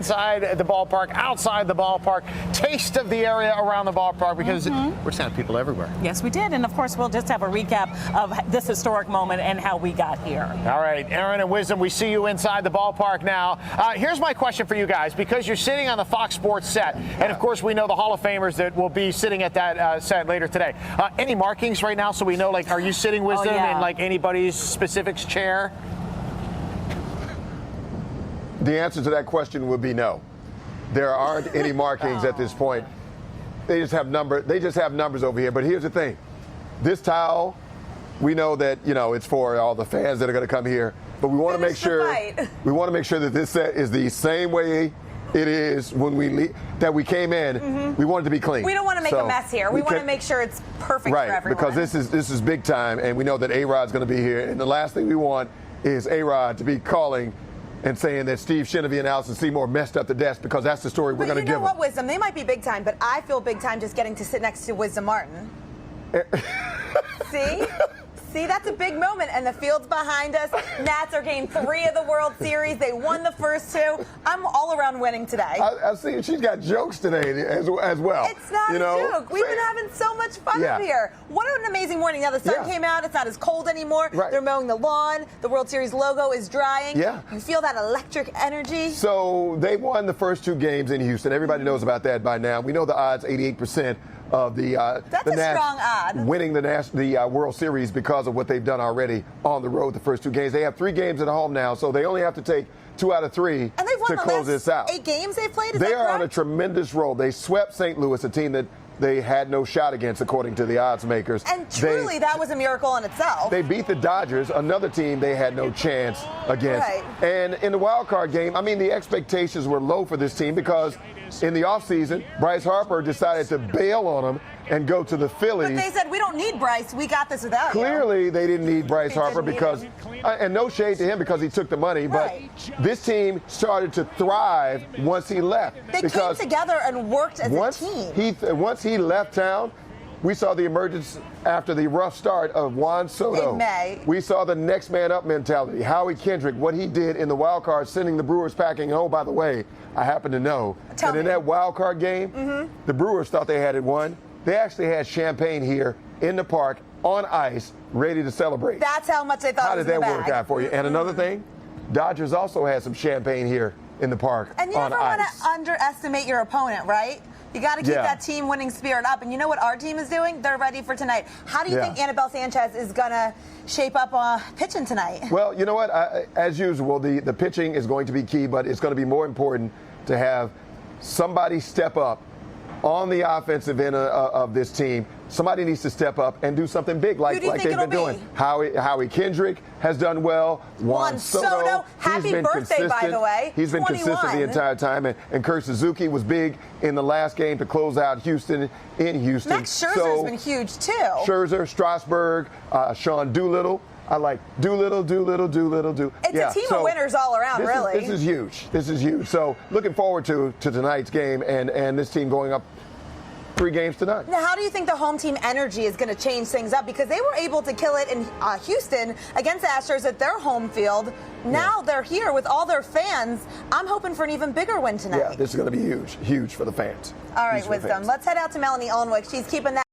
Inside the ballpark, outside the ballpark, taste of the area around the ballpark, because we're just having people everywhere. Yes, we did. And of course, we'll just have a recap of this historic moment and how we got here. All right, Aaron and Wisdom, we see you inside the ballpark now. Here's my question for you guys, because you're sitting on the Fox Sports set, and of course, we know the Hall of Famers that will be sitting at that set later today. Any markings right now so we know, like, are you sitting Wisdom in, like, anybody's specifics chair? The answer to that question would be no. There aren't any markings at this point. They just have numbers over here. But here's the thing. This towel, we know that, it's for all the fans that are going to come here. But we want to make sure that this set is the same way it is when we came in. We want it to be clean. We don't want to make a mess here. We want to make sure it's perfect for everyone. Because this is big time, and we know that A-Rod's going to be here. And the last thing we want is A-Rod to be calling and saying that Steve Shinavy and Allison Seymour messed up the desk, because that's the story we're going to give them. You know what, Wisdom? They might be big time, but I feel big time just getting to sit next to Wisdom Martin. See? See, that's a big moment, and the field's behind us. Nats are game 3 of the World Series. They won the first 2. I'm all around winning today. I've seen she's got jokes today as well. It's not a joke. We've been having so much fun up here. What an amazing morning. Now the sun came out. It's not as cold anymore. They're mowing the lawn. The World Series logo is drying. You feel that electric energy. So they won the first 2 games in Houston. Everybody knows about that by now. We know the odds, 88%. Of the That's a strong odd. Winning the World Series because of what they've done already on the road the first 2 games. They have 3 games at home now, so they only have to take 2 out of 3 and they've won to close this out. 8 games they've played. They are on a tremendous roll. They swept St. Louis, a team that they had no shot against, according to the odds makers. And truly, that was a miracle in itself. They beat the Dodgers, another team they had no chance against. And in the wild card game, I mean, the expectations were low for this team because in the offseason, Bryce Harper decided to bail on them and go to the Phillies. But they said, we don't need Bryce. We got this without Clearly, they didn't need Bryce Harper because, and no shade to him because he took the money, but this team started to thrive once he left. They came together and worked as a team. Once he left town, we saw the emergence after the rough start of Juan Soto. In May. We saw the next man up mentality. Howie Kendrick, what he did in the wild card, sending the Brewers packing. Oh, by the way, I happen to know that in that wild card game, the Brewers thought they had it won. They actually had champagne here in the park on ice, ready to celebrate. That's how much they thought it was in the bag. How did that work out for you? And another thing, Dodgers also had some champagne here in the park on ice. And you never want to underestimate your opponent, right? You got to keep that team-winning spirit up. And you know what our team is doing? They're ready for tonight. How do you think Anibal Sanchez is going to shape up pitching tonight? Well, you know what? As usual, the pitching is going to be key, but it's going to be more important to have somebody step up on the offensive end of this team. Somebody needs to step up and do something big like they've been doing. Howie Kendrick has done well. Juan Soto, happy birthday, by the way. He's been consistent the entire time. And Kurt Suzuki was big in the last game to close out Houston in Houston. Max Scherzer's been huge, too. Scherzer, Strasburg, Sean Doolittle. I like Doolittle. It's a team of winners all around, really. This is huge. This is huge. So looking forward to tonight's game and this team going up 3 games tonight. Now, how do you think the home team energy is going to change things up? Because they were able to kill it in Houston against the Astros at their home field. Now they're here with all their fans. I'm hoping for an even bigger win tonight. Yeah, this is going to be huge for the fans. All right, Wisdom. Let's head out to Melanie Owenwick. She's keeping that.